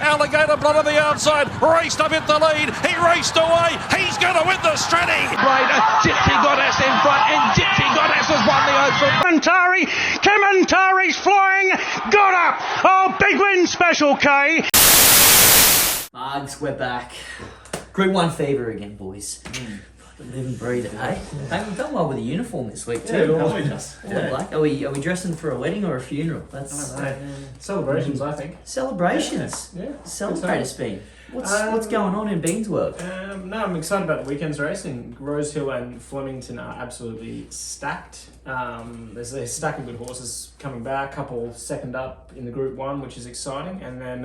Alligator blood on the outside. Raced up in the lead. He raced away. He's going to win the Stratty. Right, Gypsy Goddess in front, and Gypsy Goddess has won the Open. Kamantari's flying. Got up. Oh, big win special, K. Margs, we're back. Group 1 fever again, boys. Live and breathe it, hey? Hey, we've done well with the uniform this week too. Yeah, we just. All black. Are we dressing for a wedding or a funeral? That's Celebrations, I think. celebrations. Yeah. Celebrate us, Bean. What's going on in Bean's world? No, I'm excited about the weekend's racing. Rose Hill and Flemington are absolutely stacked. There's a stack of good horses coming back. Couple second up in the Group 1, which is exciting, and then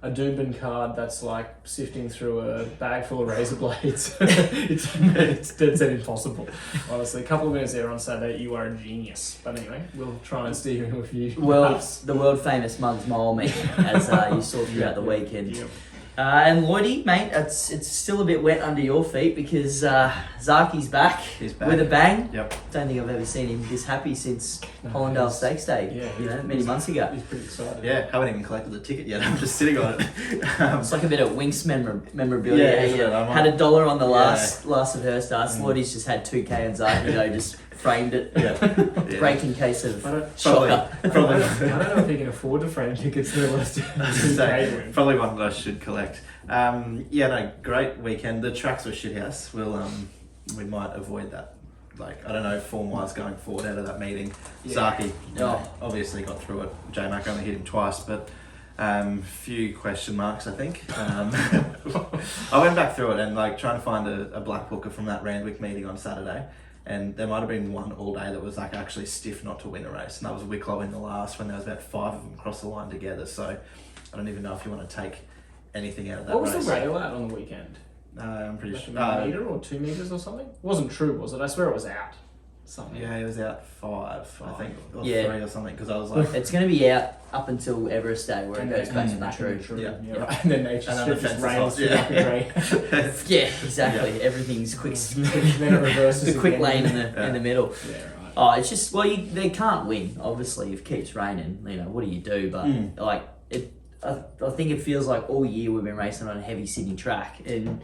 a Doomben card that's like sifting through a bag full of razor blades. it's dead set impossible. Honestly, a couple of minutes there on Saturday, you are a genius. But anyway, we'll try and steer you into a few. Well, the world famous Mugs Mole me, as you saw throughout the weekend. Yep. And Lloydie, mate, it's still a bit wet under your feet because Zaki's back. He's back with a bang. Yep. Don't think I've ever seen him this happy since Hollandale Stakes Day. Many months ago. He's pretty excited. Yeah, haven't even collected the ticket yet. I'm just sitting on it. It's like a bit of Winx memorabilia. Yeah, He had $1 on the last of her starts. Lloydie's just had 2K and Zaki just framed it. Yeah. Breaking case of Probably. I don't know if he can afford to frame tickets to the Probably one that I should collect. Great weekend. The tracks were shithouse. We might avoid that. Like, I don't know, form-wise going forward out of that meeting. Zaki obviously got through it. J-Mac only hit him twice, but few question marks, I think. I went back through it and like trying to find a black booker from that Randwick meeting on Saturday. And there might have been one all day that was like actually stiff not to win a race. And that was Wicklow in the last when there was about 5 of them across the line together. So I don't even know if you want to take anything out of that race. What was the rail out on the weekend? I'm pretty sure. A metre or 2 metres or something? It wasn't true, was it? I swear it was out. Something. Yeah, it was out 5, I think, or 3 Yeah. or something. Because I was like, It's going to be out up until Everest Day where it goes back to the true. Yeah. Right. And then nature And then the just fence rails is through off. like a drain. Yeah, exactly. Everything's quick. Then it reverses. The quick again. lane in the middle. Yeah, right. Oh, it's just they can't win. Obviously, if it keeps raining, what do you do? But I think it feels like all year we've been racing on a heavy Sydney track, and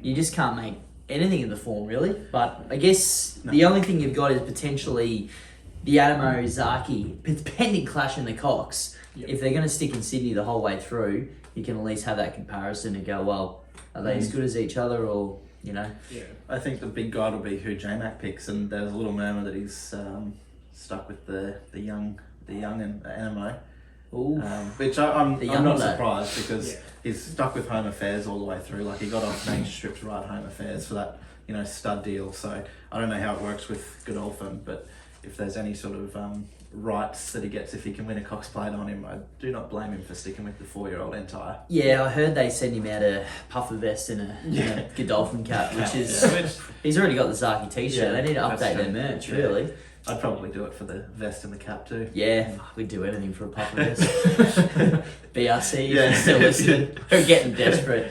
you just can't make anything in the form really. But I guess the only thing you've got is potentially the Adamo Zaki pending clash in the Cox. Yep. If they're going to stick in Sydney the whole way through, you can at least have that comparison and go, well, are they as good as each other, or Yeah. I think the big guide will be who J-Mac picks, and there's a little murmur that he's stuck with the young and Animo. Which I'm not surprised because he's stuck with Home Affairs all the way through. Like, he got off Nature Strip to ride Home Affairs for that, stud deal. So I don't know how it works with Godolphin, but if there's any sort of rights that he gets if he can win a Cox Plate on him, I do not blame him for sticking with the 4-year-old Entire. Yeah, I heard they send him out a puffer vest and a Godolphin cap, which is he's already got the Zaki t-shirt. Yeah, they need to that's update true. their merch, really. I'd probably do it for the vest and the cap too. Yeah, we'd do anything for a puffer vest. BRC, Yeah. still listening. We're getting desperate.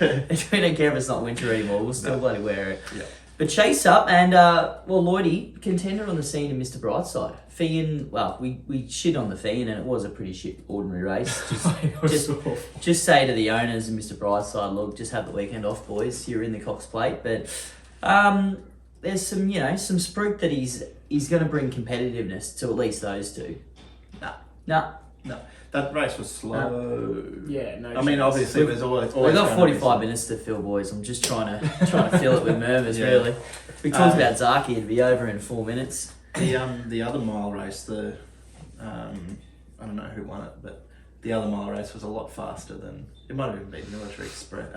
We don't care if it's not winter anymore. We'll still bloody wear it. Yeah. But chase up and Lloydie, contender on the scene in Mr. Brightside. Fian, we shit on the Fian and it was a pretty shit ordinary race. Just say to the owners and Mr. Brightside, look, just have the weekend off, boys. You're in the Cox Plate, but there's some some spruik that he's going to bring competitiveness to at least those two. No. That race was slow. Yeah, no. I mean, obviously, there's always. We've got gonna 45 be minutes to fill, boys. I'm just trying to fill it with murmurs, really. If we talked about Zaki, it'd be over in 4 minutes. The other mile race, I don't know who won it, but the other mile race was a lot faster than it might have even been military expert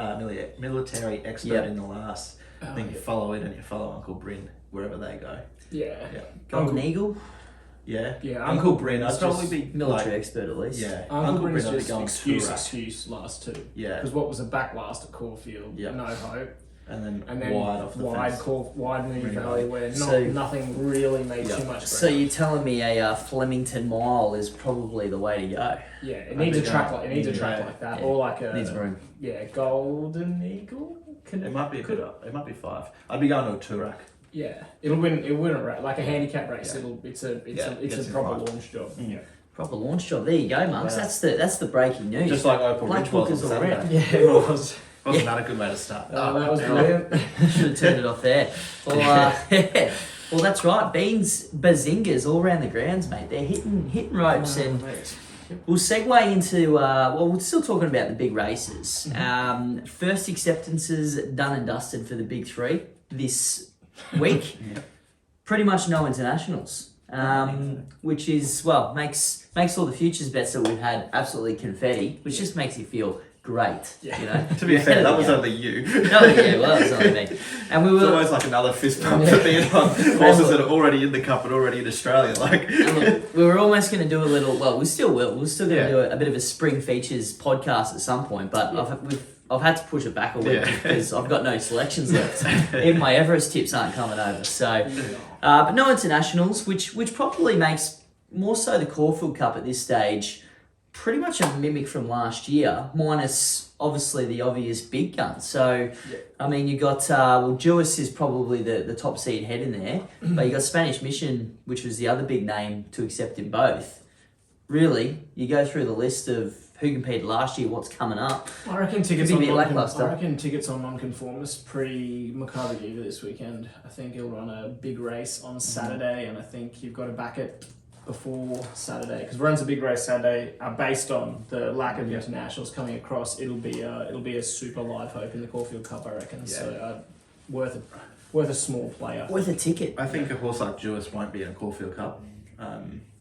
in the last. I think you follow it and you follow Uncle Bryn wherever they go. Yeah. Golden Eagle, Yeah. Uncle Bryn. I'd probably be military expert at least. Yeah. Uncle Bryn's Bryn. I'd be just going excuse last two. Yeah. Because what was a back last at Caulfield, Yeah. no hope. And then wide off the wide fence. wide Mooney Mooney Valley Valley. where nothing really made too much ground. So you're telling me a Flemington mile is probably the way to go? Yeah, it needs a track like that, Yeah. or like a Needs room. Yeah, Golden Eagle. It might be a bit up. It might be 5. I'd be going to a Turak. Yeah, it'll win. It'll win a race, like a handicap race. Yeah. It's a Gets proper involved. launch job. Yeah. Proper launch job. There you go, Marks. Wow. That's the breaking news. Just like Opal Black Ridge was Bookers on all Saturday. round. Yeah, it was. Wasn't that a good way to start? That was brilliant. Should have turned it off there. Well, well, that's right. Beans bazingas all around the grounds, mate. They're hitting ropes, and we'll segue into. We're still talking about the big races. First acceptances done and dusted for the big three this week. Pretty much no internationals, which is makes all the futures bets that we've had absolutely confetti, which just makes you feel great. You know. To be fair, that was only you. That was only me. And we were. It's almost like another fist bump for being on horses that are already in the cup and already in Australia. Like, And look, we were almost going to do a little. Well, we still will. We're still going to Yeah. do a bit of a spring features podcast at some point, but I've had to push it back a week because I've got no selections left. Even my Everest tips aren't coming over. So, but no internationals, which probably makes more so the Caulfield Cup at this stage pretty much a mimic from last year, minus obviously the obvious big guns. So, I mean, you got Jewis is probably the top seed head in there, but you got Spanish Mission, which was the other big name to accept in both. Really, you go through the list of who competed last year, what's coming up. I reckon tickets Could on be a bit lackluster. nonconformist pre Makybe this weekend. I think he'll run a big race on Saturday, and I think you've got to back it before Saturday because runs a big race Saturday. Based on the lack of internationals coming across, it'll be a super live hope in the Caulfield Cup, I reckon. Yeah. So worth a small player. Worth a ticket. I think a horse like Jewis won't be in a Caulfield Cup.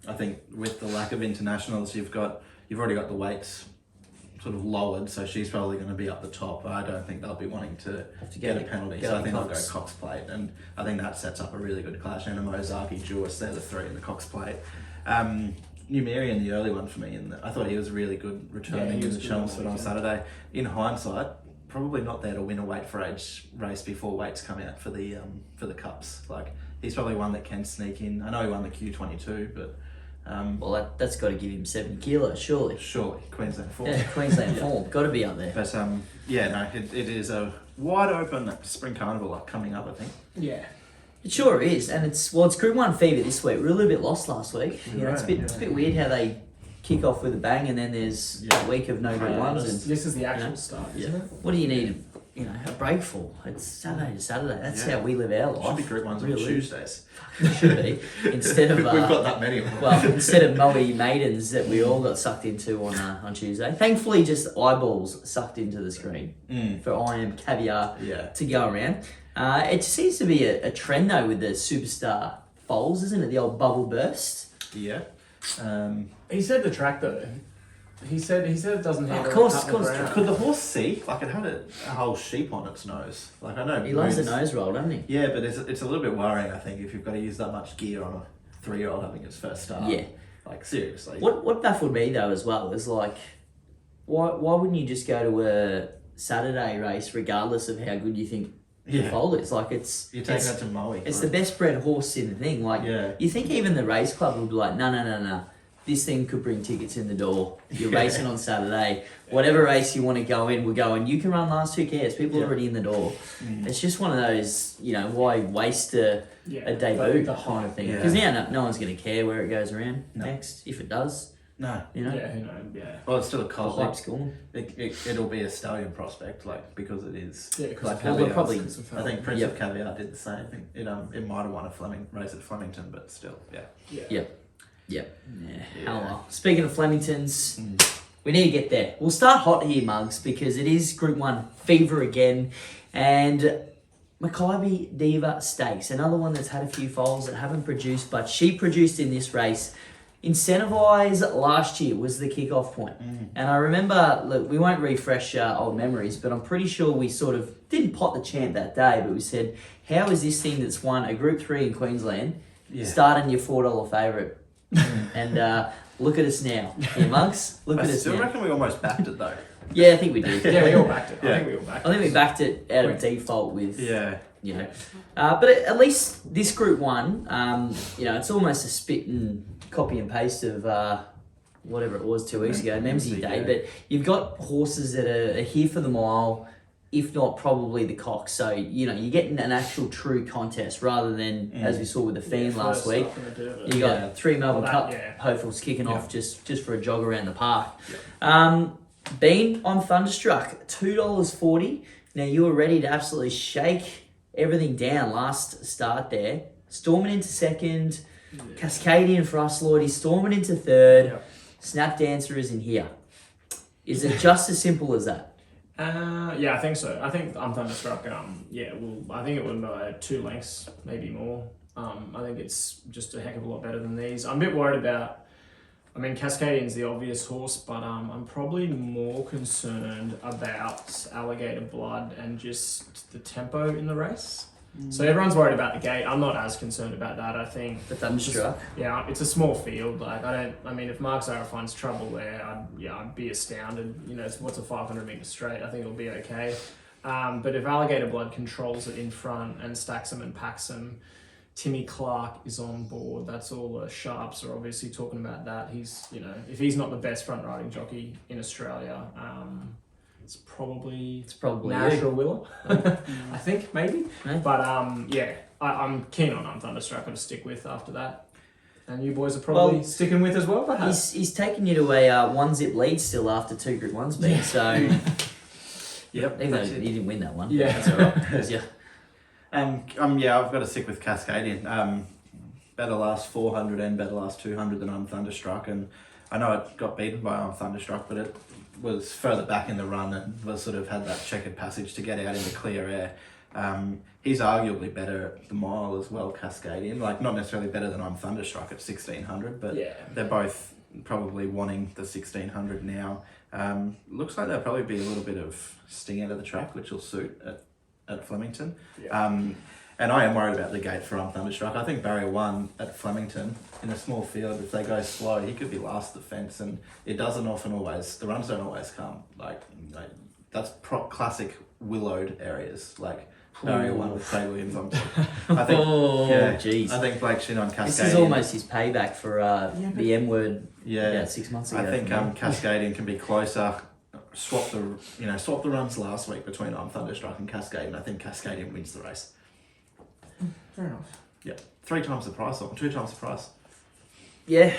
I think with the lack of internationals, you've already got the weights sort of lowered, so she's probably going to be up the top. I don't think they'll be wanting to get a penalty, so I think they'll go Cox Plate, and I think that sets up a really good clash. And Mozarki, Jewis, they're the three in the Cox Plate. Numerian, the early one for me, and I thought he was really good returning in the Chelmsford on Saturday. In hindsight, probably not there to win a weight for age race before weights come out for the cups. Like, he's probably one that can sneak in. I know he won the Q22, but Well, that's got to give him 70 kilos, surely. surely Queensland form. Yeah, Queensland form. Got to be up there. But it is a wide open spring carnival coming up, I think. Yeah. It sure is, and it's Group 1 fever this week. We were a little bit lost last week. You know, it's a bit weird how they kick off with a bang and then there's a week of no Group 1s. And This is the actual start, isn't it? what do you need a break for? It's Saturday to Saturday. That's how we live our life. Should be Group 1s on Really. Tuesdays. It should be. Instead of We've got that many of them. well, instead of Moe Maidens that we all got sucked into on Tuesday. Thankfully, just eyeballs sucked into the screen for Caviar to go around. It seems to be a trend though with the superstar foals, isn't it? The old bubble burst. Yeah. He said the track though. He said it doesn't have. Of course. Could the horse see? Like, it had a whole sheep on its nose. Like, I know. He loves the nose roll, doesn't he? Yeah, but it's a little bit worrying, I think, if you've got to use that much gear on a 3-year-old having its first start. Yeah. Like, seriously. What baffled me though as well is like, why wouldn't you just go to a Saturday race regardless of how good you think the foal is? Like, You're taking it to Moe. it's the best bred horse in the thing. Like, you think even the race club would be like, no. This thing could bring tickets in the door. You're racing on Saturday. Whatever race you want to go in, we're going. You can run last, who cares? People are already in the door. It's just one of those, why waste a debut kind of thing? Because now no one's going to care where it goes around next, if it does. No. Yeah, who knows? Yeah. Well, it's still a The cold. hype's gone. It'll be a stallion prospect, because it is. Yeah, because like Well, Caviar's- probably- I think Prince of Caviar did the same thing. It might have won a race at Flemington, but still, Yep. Yeah. Oh well. Speaking of Flemingtons, we need to get there. We'll start hot here, Mugs, because it is Group 1 fever again. And Makybe Diva Stakes, another one that's had a few foals that haven't produced, but she produced in this race. Incentivise last year was the kickoff point. And I remember, look, we won't refresh old memories, but I'm pretty sure we sort of didn't pot the chant that day, but we said, how is this thing that's won a Group 3 in Queensland starting your $4 favourite? And look at us now. Yeah, Mugs? Look I at us still now. reckon we almost backed it, though. Yeah, I think we did. Yeah, we all backed it. Yeah. I think we all backed it. I think we backed it out of default with, Yeah. But at least this Group 1, it's almost a spit and copy and paste of whatever it was 2 weeks ago, Memsy Day. yeah. But you've got horses that are here for the mile. if not probably the Cox. So, you're getting an actual true contest rather than, as we saw with the Fiend last week, you got 3 Melbourne Cup hopefuls kicking off just for a jog around the park. Bean, I'm thunderstruck. $2.40. Now, you were ready to absolutely shake everything down last start there. Storming into second. Cascadian for us, Lloydie. Storming into third. Yep. Snap Dancer is in here. Is it just as simple as that? Yeah, I think so. I think I'm thunderstruck. I think it would by 2 lengths, maybe more. I think it's just a heck of a lot better than these. I'm a bit worried about. Cascadian's the obvious horse, but I'm probably more concerned about Alligator Blood and just the tempo in the race. So everyone's worried about the gate. I'm not as concerned about that. I think The thunderstruck. it's a small field. If Mark Zara finds trouble there, I'd be astounded. What's a 500 metre straight? I think it'll be okay. But if Alligator Blood controls it in front and stacks them and packs them, Timmy Clark is on board. That's all the sharps are obviously talking about that. He's, if he's not the best front riding jockey in Australia, it's probably Nash you. or Willa. I think maybe. Right. But I'm keen on Thunderstruck to stick with after that. And you boys are probably sticking with as well, perhaps. He's taking you to a 1-zip lead still after 2 Group 1's been, so... Yep. Even though he didn't win that one. Yeah. That's all right. I've got to stick with Cascadian. Better last 400 and better last 200 than I'm Thunderstruck, and I know it got beaten by I'm Thunderstruck, but it was further back in the run and was sort of had that checkered passage to get out into clear air. He's arguably better at the mile as well, Cascadian. Not necessarily better than I'm Thunderstruck at 1600, but they're both probably wanting the 1600 now. Looks like there'll probably be a little bit of sting out of the track, which will suit at Flemington. And I am worried about the gate for Thunderstruck. I think barrier 1 at Flemington in a small field, if they go slow, he could be last at the fence, and it doesn't often always, the runs don't always come. That's classic willowed areas, barrier 1 with Trey Williams. I think, I think Blake Shin on Cascadian. This is almost his payback for the M word about 6 months ago. I think Cascadian can be closer. Swap the runs last week between Thunderstruck and Cascadian. I think Cascadian wins the race. Fair enough. Yeah, 3 times the price, or 2 times the price. Yeah,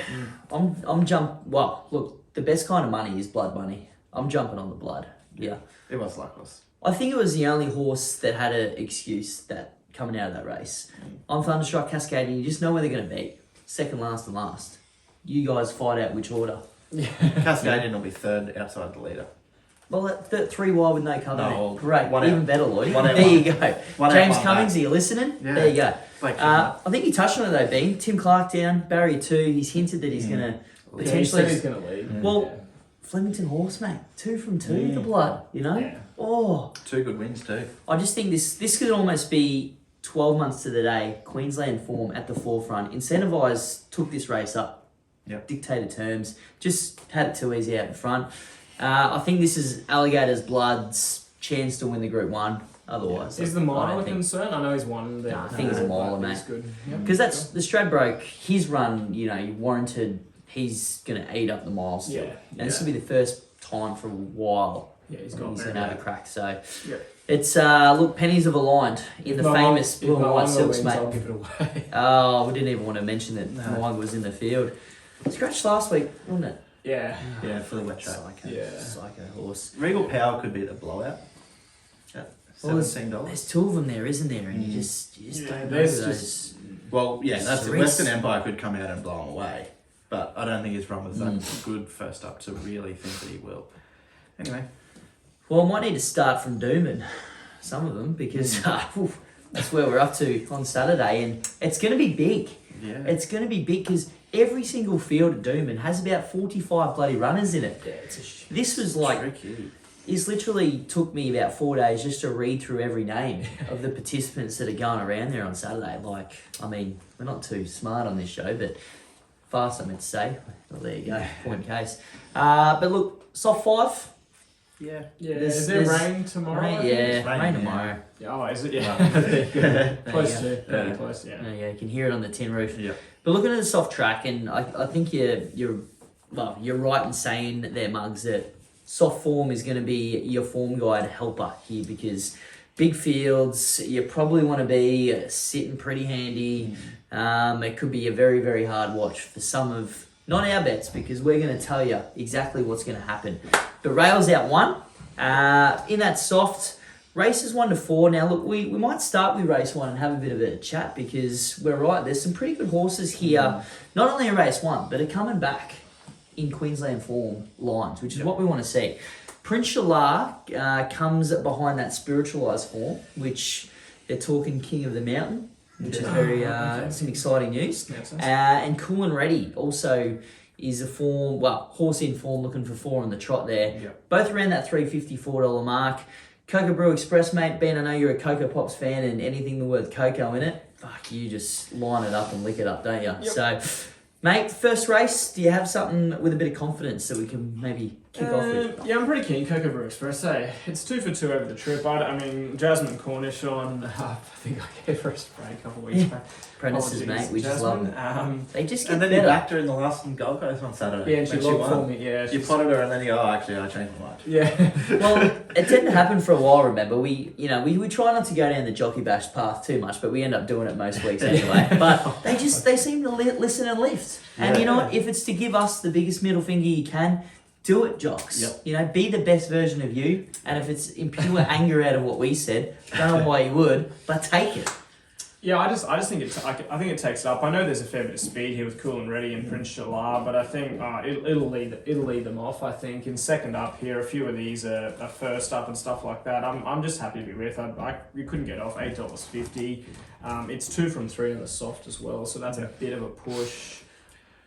well, look, the best kind of money is blood money. I'm jumping on the blood. Yeah. It was Luckless. I think it was the only horse that had an excuse that coming out of that race. I'm Thunderstruck, Cascadian, you just know where they're going to be. Second last and last. You guys fight out which order. Cascadian will be third outside the leader. Well, 3 wide with no cover. No, great. one Even out. better, Lloyd. One out, there one. you go. One James out, one Cummings, back. are you listening? Yeah. There you go. Like, I think you touched on it though, Bean. Tim Clark down, barrier 2. He's hinted that he's going to potentially... he's going to lead. Well, Flemington horse, mate. 2 from 2, the blood, Yeah. Oh. 2 good wins too. I just think this could almost be 12 months to the day. Queensland form at the forefront. Incentivise took this race up. Yep. Dictated terms. Just had it too easy out in front. I think this is Alligator's Blood's chance to win the Group 1. Otherwise, Is the mile a concern? I know he's won there. Nah, I think he's a miler, mate. He's good. Because that's the Stradbroke. His run, warranted. He's going to eat up the mile still. Yeah. And this will be the first time for a while. Yeah, he's going got to have a crack. So Yeah. it's look, pennies have aligned in the famous blue and white silks, mate. I'll give it away. Oh, we didn't even want to mention that Mwanga was in the field. Scratched last week, wasn't it? Yeah. Yeah, for the wet track. Psycho horse. Regal Power could be the blowout. At $17. There's 2 of them there, isn't there? And you just don't know there's those. Well, yeah, that's it. Cerise. Western Empire could come out and blow him away, but I don't think his run was that good first up to really think that he will. Anyway. Well, I might need to start from Doomben, some of them, because that's where we're up to on Saturday, and it's going to be big. Yeah. It's going to be big because every single field at Doomben has about 45 bloody runners in it. Yeah, it's a This was like, tricky. this literally took me about 4 days just to read through every name of the participants that are going around there on Saturday. We're not too smart on this show, but fast, I meant to say. Well, there you go, point case. But look, soft 5. Yeah. Yeah. There's- Is there there's- rain tomorrow? I Rain, think? yeah, It's raining, rain yeah. tomorrow. Yeah, oh, is it? Yeah. Close There you to. Very close, yeah. Yeah, you can hear it on the tin roof. Yeah. But looking at the soft track, and I think you're right in saying there, Mugs, that soft form is going to be your form guide helper here because big fields, you probably want to be sitting pretty handy. It could be a very, very hard watch for some of, not our bets, because we're going to tell you exactly what's going to happen. But Rails out 1. In that soft, races 1 to 4. Now, look, we might start with race 1 and have a bit of a chat because we're right. There's some pretty good horses here, not only in race 1, but are coming back in Queensland form lines, which is what we want to see. Prince Shalar comes behind that spiritualised form, which they're talking King of the Mountain, which is very some exciting news. And Cool and Ready also is a horse in form, looking for 4 on the trot there. Yep. Both around that $354 mark. Cocoa Brew Express, mate. Ben, I know you're a Cocoa Pops fan, and anything the word cocoa in it, fuck, you just line it up and lick it up, don't you? Yep. So, mate, first race, do you have something with a bit of confidence that we can maybe kick off with? Yeah, I'm pretty keen. Cocoa Brew Express. Hey, it's 2 for 2 over the trip. I mean, Jasmine Cornish on. I think I gave her a spray a couple of weeks back. Apprentices, mate. We just love them. They just get And then better. you backed her in the last in Gold Coast on Saturday. Yeah, and she when logged won. for me. Yeah, You she's- plotted her and then you go, oh, actually, I changed my mind. Yeah. Well, it didn't happen for a while. Remember, we try not to go down the jockey bash path too much, but we end up doing it most weeks anyway. But they seem to listen and lift. And you know what? If it's to give us the biggest middle finger you can, do it, jocks. Yep. You know, be the best version of you. And if it's in pure anger out of what we said, don't know why you would, but take it. Yeah, I just think I think it takes it up. I know there's a fair bit of speed here with Cool and Ready and Prince Shalar, but I think it'll lead them off. I think in second up here, a few of these are first up and stuff like that. I'm just happy to be with. You couldn't get off $8.50. It's 2 from 3 on the soft as well, so that's a bit of a push.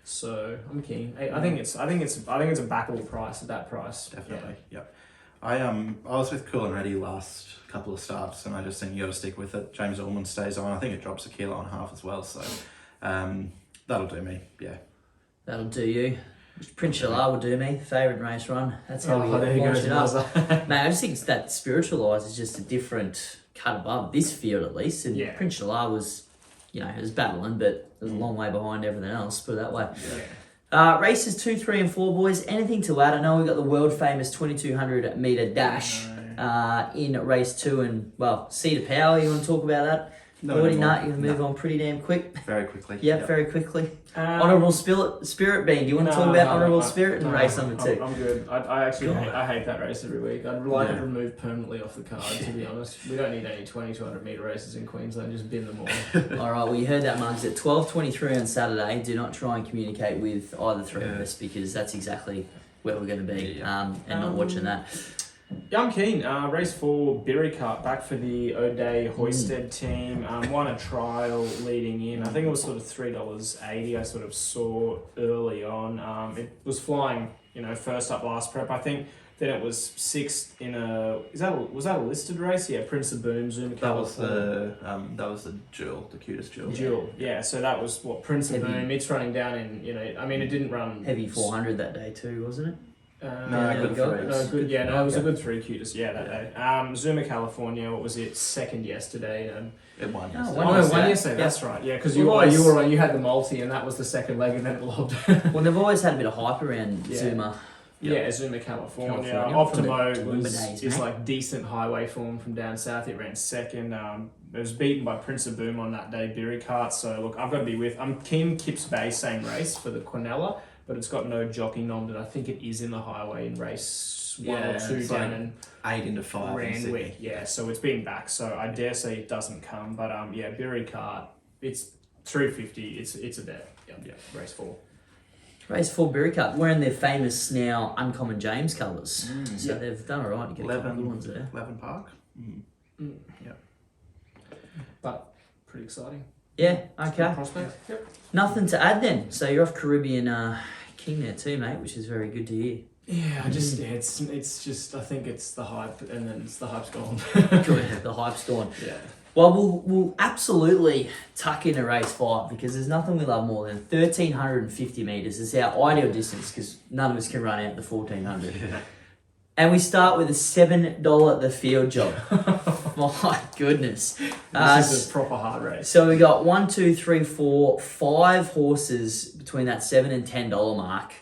So I'm keen. I think it's a backable price at that price. Definitely, yep. I was with Cool and Ready last couple of starts, and I just think you got to stick with it. James Allman stays on. I think it drops 1.5 kilos as well, so that'll do me. Yeah, That'll do you. Prince Shalar will do me. Favourite race run. That's how there we you launch go, it up. Mazza. Mate, I just think it's that spiritualised is just a different cut above this field at least. And Prince Shalar was, it was battling, but it was a long way behind everything else, put it that way. Races 2, 3 and 4, boys. Anything to add? I know we've got the world famous 2200 metre dash in race 2 and, Sea to Power. You want to talk about that? No, Already no more. not. You can move on pretty damn quick. very quickly. Yep, very quickly. Honourable Spirit Bean. Do you want to talk about Honourable Spirit in race number 2? I'm good. I actually hate that race every week. I'd like it removed permanently off the card, to be honest. We don't need any 2200 metre races in Queensland, just bin them all. All right, well, you heard that, Mugs. At 12:23 on Saturday, do not try and communicate with either three of us because that's exactly where we're going to be and not watching that. Yeah, I'm keen. Race 4, Birricart, back for the O'Day Hoisted team. Won a trial leading in. I think it was sort of $3.80 I sort of saw early on. It was flying, first up last prep. I think then it was 6th in was that a listed race? Yeah, Prince of Boom, Zuma That was California. the jewel, the cutest jewel. Jewel, yeah. So that was what Prince of Boom. It's running down in, it didn't run Heavy 400 that day too, wasn't it? Good for it. It was a good 3 cutest, that day. Zuma California, what was it? Second yesterday. It won Oh, yesterday. won Yesterday. That's right. Yeah, because you Well, were on. You had the multi, and that was the second leg, and then it lobbed. Well, they've always had a bit of hype around Zuma. Yeah, Zuma California. From the Optimo Doomben days, is mate. like decent highway form from down south. It ran second. It was beaten by Prince of Boom on that day, Birricart. So look, I've got to be with. I'm keen Kips Bay, same race for the Quinella, but it's got no jockey nommed, and I think it is in the highway in race 1 or 2 it's down like in 8 into 5 in Sydney. Randwick. Yeah, so it's been back. So I dare say it doesn't come, but Birricart. It's $3.50. It's a bet. Yeah, race 4. Race 4 Birricart, wearing their famous now Uncommon James colours. So they've done alright to get a couple of good ones there. 11 Park. But pretty exciting. Yeah, okay. Prospect. Yep. Nothing to add then. So you're off Caribbean King there too, mate, which is very good to hear. Yeah, it's just I think it's the hype, and then the hype's gone. Good. The hype's gone. Yeah. Well, we'll absolutely tuck in a race 5 because there's nothing we love more than 1,350 metres. It's our ideal distance because none of us can run out the 1,400. Yeah. And we start with a $7 the field job. My goodness. This is a proper hard race. So we got 1, 2, 3, 4, 5 horses between that $7 and $10 mark.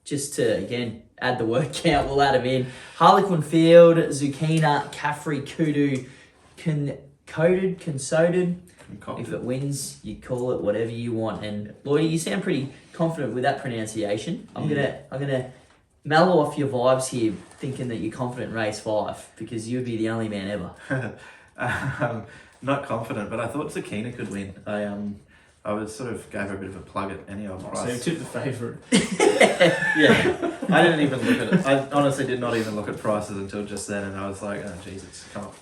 Just to, again, add the word count, we'll add them in. Harlequin Field, Zucchina, Caffrey, Kudu, Consoded. If it wins, you call it whatever you want. And Lloydie, you sound pretty confident with that pronunciation. I'm gonna mellow off your vibes here, thinking that you're confident in race 5 because you'd be the only man ever. Not confident, but I thought Zucchina could win. I was sort of gave her a bit of a plug at any old price. So you tipped the favourite. Yeah, I didn't even look at it. I honestly did not even look at prices until just then, and I was like, oh Jesus, come on.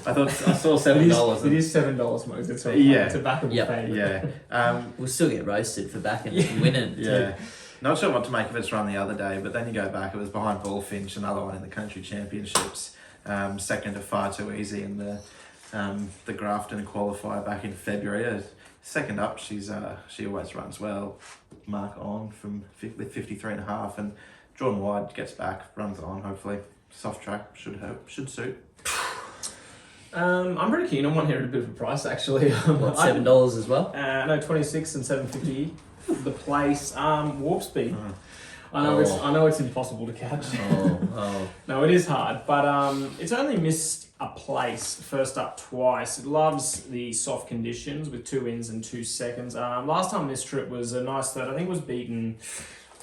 I thought I saw $7. It is $7 most. It's all Yeah. to back of Yep. the favourite. Yeah. We'll still get roasted for backing and winning. Yeah. Not sure what to make of its run the other day, but then you go back, it was behind Bullfinch, another one in the country championships. Second to Far Too Easy in the Grafton qualifier back in February. Second up, she always runs well. Mark on with 53.5, and drawn wide, gets back, runs on. Hopefully, soft track should suit. I'm pretty keen on one here at a bit of a price actually. What, $7 as well? No, 26 and 750. The place, Warp Speed. I know it's impossible to catch. No, it is hard, but it's only missed a place first up twice. It loves the soft conditions with 2 wins and 2 seconds. Last time this trip was a nice third. I think it was beaten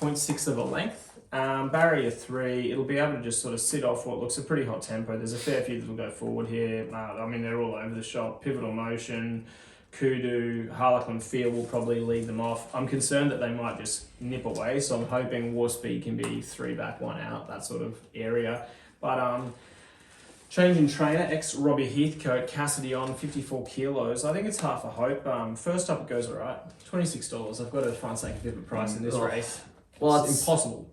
0.6 of a length. Barrier 3, it'll be able to just sort of sit off what looks a pretty hot tempo. There's a fair few that will go forward here. I mean, they're all over the shop. Pivotal Motion, Kudu, Harlequin Field will probably lead them off. I'm concerned that they might just nip away, so I'm hoping War Speed can be 3 back, 1 out, that sort of area. But change in trainer, ex-Robbie Heathcote, Cassidy on 54 kilos. I think it's half a hope. First up, it goes all right. $26. I've got to try and take a bit of a price in this race. Well, it's impossible.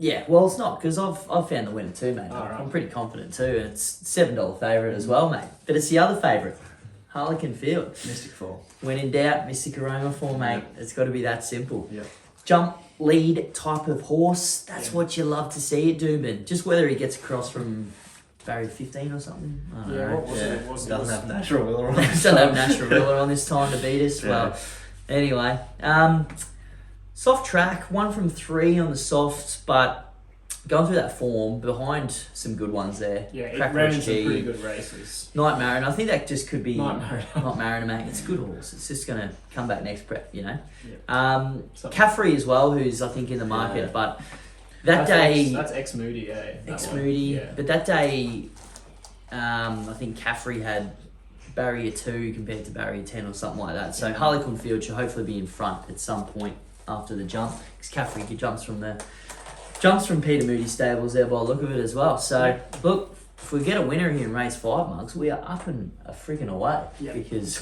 Yeah, well, it's not, because I've found the winner too, mate. Right. I'm pretty confident too, and it's $7 favourite as well, mate. But it's the other favourite, Harlequin Field. Mystic Fall. When in doubt, Mystic Aroma for, mate. It's got to be that simple. Yeah. Jump, lead type of horse. That's what you love to see at Doomben. Just whether he gets across from barrier 15 or something. I don't know. What was it? It was Doesn't have natural wheeler on. Doesn't have natural ruler on this time to beat us. Yeah. Well, anyway, soft track, 1 from 3 on the softs, but going through that form behind some good ones there. Yeah, it Crack ran Rich in some G, pretty good races. Night Mariner. I think that just could be Night Mariner. Not Mariner, mate. It's a good horse. It's just going to come back next prep, you know. Something. Caffrey as well, who's I think in the market, Yeah. but That's day ex-Moody, eh? ex-Moody, Yeah. but that day, I think Caffrey had barrier 2 compared to barrier 10 or something like that. So Harlequin Field should hopefully be in front at some point after the jump, because Caffrey jumps from Peter Moody's stables there by the look of it as well. So look, if we get a winner here in race 5, Mugs, we are up and a freaking away, because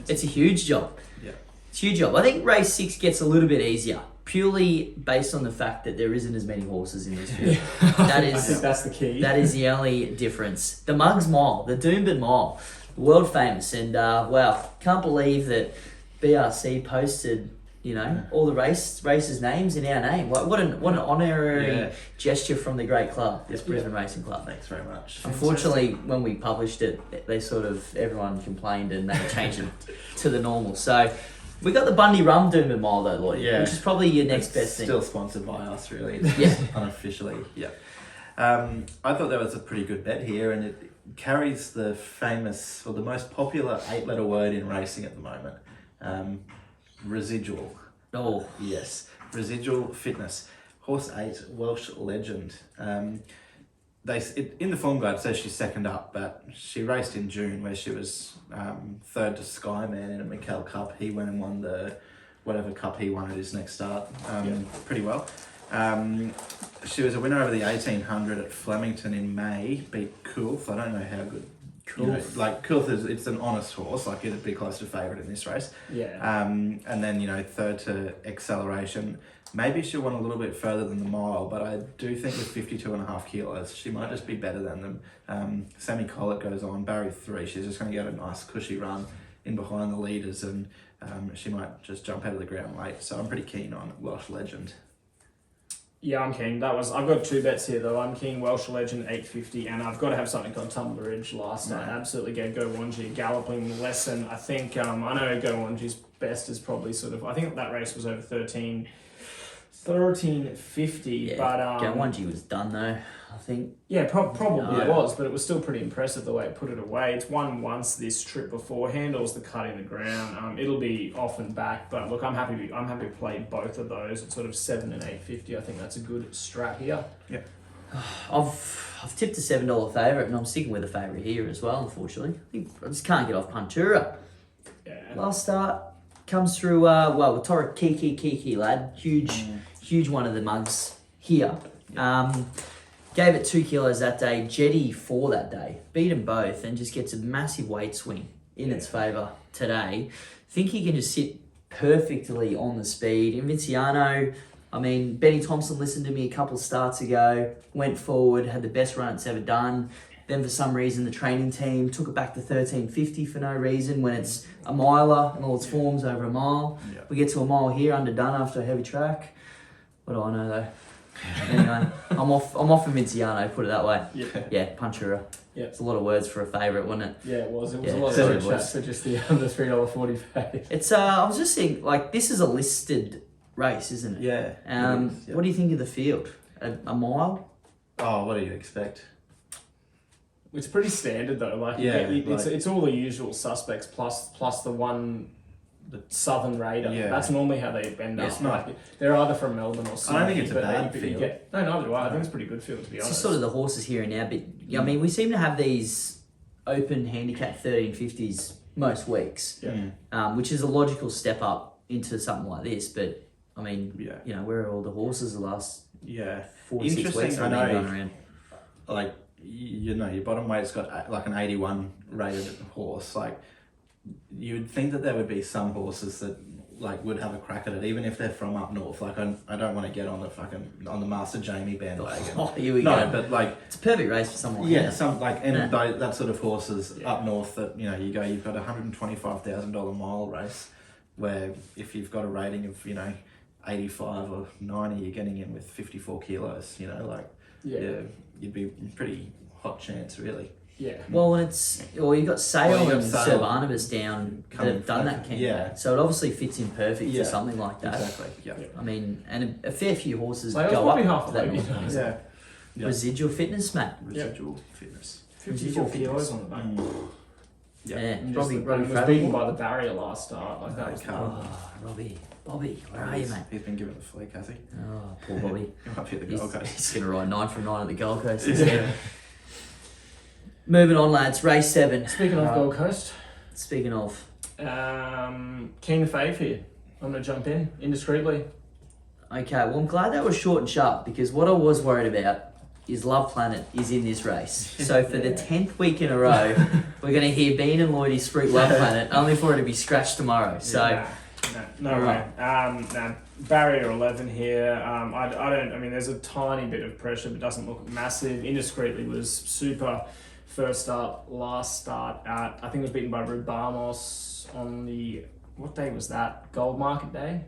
it's a huge job. Yeah. It's a huge job. I think race 6 gets a little bit easier, purely based on the fact that there isn't as many horses in this field. That I think is that's the key. that is the only difference. The Mugs Mile, the Doomben Mile, world famous, and wow, can't believe that BRC posted, you know, all the races names in our name. What an honorary gesture from the great club, this Brisbane Racing Club. Thanks very much. Unfortunately, when we published it, everyone complained and they changed it to the normal. So we got the Bundy Rum Doomben Mile though, Lloyd, which is probably your next best thing. Still sponsored by us, really. Yeah. Unofficially. Yeah. I thought that was a pretty good bet here, and it carries the famous, or the most popular 8-letter word in racing at the moment. Residual. Oh, Yes. Residual fitness. Horse 8, Welsh legend. In the form guide it says she's second up, but she raced in June where she was third to Skyman in a Mikel Cup. He went and won whatever cup he won at his next start pretty well. She was a winner over the 1800 at Flemington in May, beat Coolth. I don't know how good. Coolth it's an honest horse, like it'd be close to favourite in this race. Yeah. And then, third to Acceleration. Maybe she'll want a little bit further than the mile, but I do think with 52.5 kilos, she might just be better than them. Sammy Collett goes on, barrier 3. She's just going to get a nice cushy run in behind the leaders, and she might just jump out of the ground late. So I'm pretty keen on Welsh Legend. Yeah, I'm keen. I've got 2 bets here though. I'm keen Welsh Legend 850, and I've got to have something on Tumbler Ridge last night. Absolutely gave Go Wanji a galloping lesson. I think I know Go Wanji's best is probably I think that race was over 13 13.50, but Gawanji was done though, I think. Yeah, probably Yeah. was, but it was still pretty impressive the way it put it away. It's won once this trip before, handles the cut in the ground. It'll be off and back, but look, I'm happy to play both of those at sort of 7 and 8.50. I think that's a good strat here. Yeah. I've tipped a $7 favourite, and I'm sticking with a favourite here as well. Unfortunately, I just can't get off Puntura. Yeah. Last start comes through. With Tora Kiki lad, huge one of the mugs here. Gave it 2 kilos that day. Jetty 4 that day. Beat them both and just gets a massive weight swing in its favour today. Think he can just sit perfectly on the speed. Invinciano, I mean, Benny Thompson listened to me a couple of starts ago, went forward, had the best run it's ever done. Then for some reason the training team took it back to 13.50 for no reason when it's a miler and all its forms over a mile. Yeah. We get to a mile here underdone after a heavy track. What do I know though? Anyway, I'm off Vinciano, put it that way. Yeah, Puntura. Yeah. It's a lot of words for a favourite, wasn't it? Yeah, it was. It was Yeah, a lot sorry, of chat boys. for just the under $3.40 pay. It's I was just thinking, like, this is a listed race, isn't it? Yeah. it is, yeah. What do you think of the field? A mile? Oh, what do you expect? It's pretty standard though. Like, Yeah, it's all the usual suspects plus the one. The Southern Raider. Yeah. That's normally how they end Yeah, up. it's not- Like, they're either from Melbourne or Sydney. I don't think it's a but bad you field. No, neither do I. I think it's a pretty good field, to be It's honest. just sort of the horses here and now, but I mean, we seem to have these open handicap 1350s most weeks, Yeah. which is a logical step up into something like this. But I mean, Yeah. where are all the horses the last Yeah. 46 weeks Interesting, that I have been know. going around? Like, your bottom weight's got like an 81 rated horse. Like, you'd think that there would be some horses that like would have a crack at it, even if they're from up north. Like, I don't want to get on the Master Jamie bandwagon. Oh, here we No, go. but like, It's a perfect race for someone. yeah, some like, and Yeah. that sort of horses up north that you've got a $125,000 mile race, where if you've got a rating of 85 or 90, you're getting in with 54 kilos. Yeah. You'd be pretty hot chance, really. Yeah. Well, you've got Sale Well, you've and got Sale Sir Barnabas down that coming have done that back. campaign. Yeah. So it obviously fits in perfect Yeah. for something like that. Exactly. Yeah. I mean, and a fair few horses Like, go probably up half to that. a weight. north. Yeah. Yeah. Residual fitness, mate. Residual fitness. 54 kilos on the back. Yeah, And Robbie just was Fraddle. beaten by the barrier last start. Like, that was the Carl. problem. Oh, Bobby, where are you, mate? He's been given a fleek, has he? Oh, poor Bobby. He might be at the He's, Gold Coast. he's going to ride 9 from 9 at the Gold Coast instead. Moving on, lads. Race 7. Speaking of Right. Gold Coast, Speaking of, keen to fave here. I'm going to jump in indiscreetly. okay, well, I'm glad that was short and sharp because what I was worried about is Love Planet is in this race. So for the 10th week in a row, we're going to hear Bean and Lloydie spruik Love Planet, only for it to be scratched tomorrow. So, No way. Barrier 11 here. I mean, there's a tiny bit of pressure, but doesn't look massive. Indiscreetly was super. First start, last start at, I think it was beaten by Rubamos on what day was that? Gold Market Day?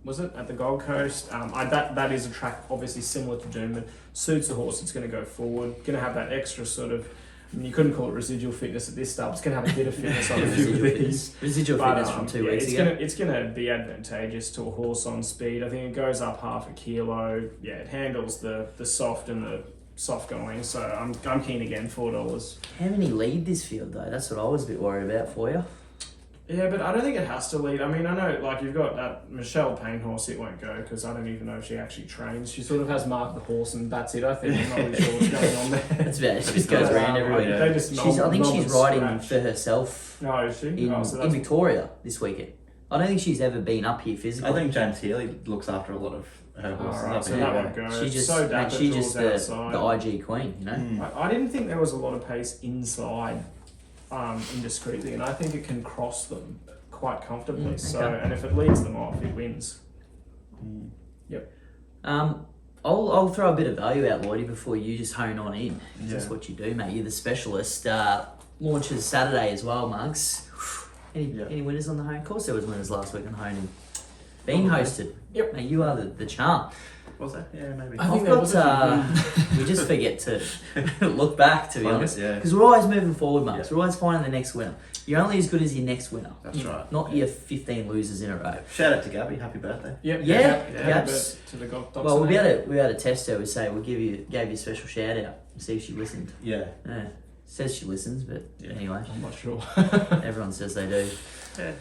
Was it? At the Gold Coast. That is a track obviously similar to Doomben. Suits the horse, it's going to go forward. Going to have that extra sort of, I mean, you couldn't call it residual fitness at this start. It's going to have a bit of fitness on it. residual fitness from 2 weeks ago. It's going to be advantageous to a horse on speed. I think it goes up half a kilo. Yeah, it handles the soft and the soft going. So I'm keen again, $4. How many lead this field, though? That's what I was a bit worried about for you. Yeah, but I don't think it has to lead. I mean, I know, like, you've got that Michelle Payne horse, it won't go, because I don't even know if she actually trains. She sort of has marked the horse, and that's it, I think. I'm not really sure what's going on there. That's about it. She just goes around everywhere. They just I think she's riding scratch. for herself No, is she? in Victoria this weekend. I don't think she's ever been up here physically. I think James Healy looks after a lot of her horses Alright, up so here. that won't go. She's just, so mate, dapper, she's just Jules the outside. IG queen, you know? I didn't think there was a lot of pace inside indiscreetly, and I think it can cross them quite comfortably. So, okay. and if it leads them off, it wins. Yep. I'll throw a bit of value out, Lloydie, before you just hone on in. That's what you do, mate. You're the specialist. Launches Saturday as well, Mugs. Any winners on the hone? Of course there was winners last week on honing. Been Okay. hosted. Yep. Mate, you are the charm. Was that? Yeah, maybe. I think I've there was got. a We just forget to look back, to be Focus, honest, yeah. because we're always moving forward, mate. Yeah. So we're always finding the next winner. You're only as good as your next winner. That's right. Not your 15 losers in a row. Shout out to Gabby. Happy birthday. Yep. Yeah, Happy Gabs. birthday to the Doxon. Well, we had a test her. We say we gave you a special shout out. See if she listened. Yeah. Yeah. Says she listens, but Yeah. anyway, I'm not sure. everyone says they do. Yeah.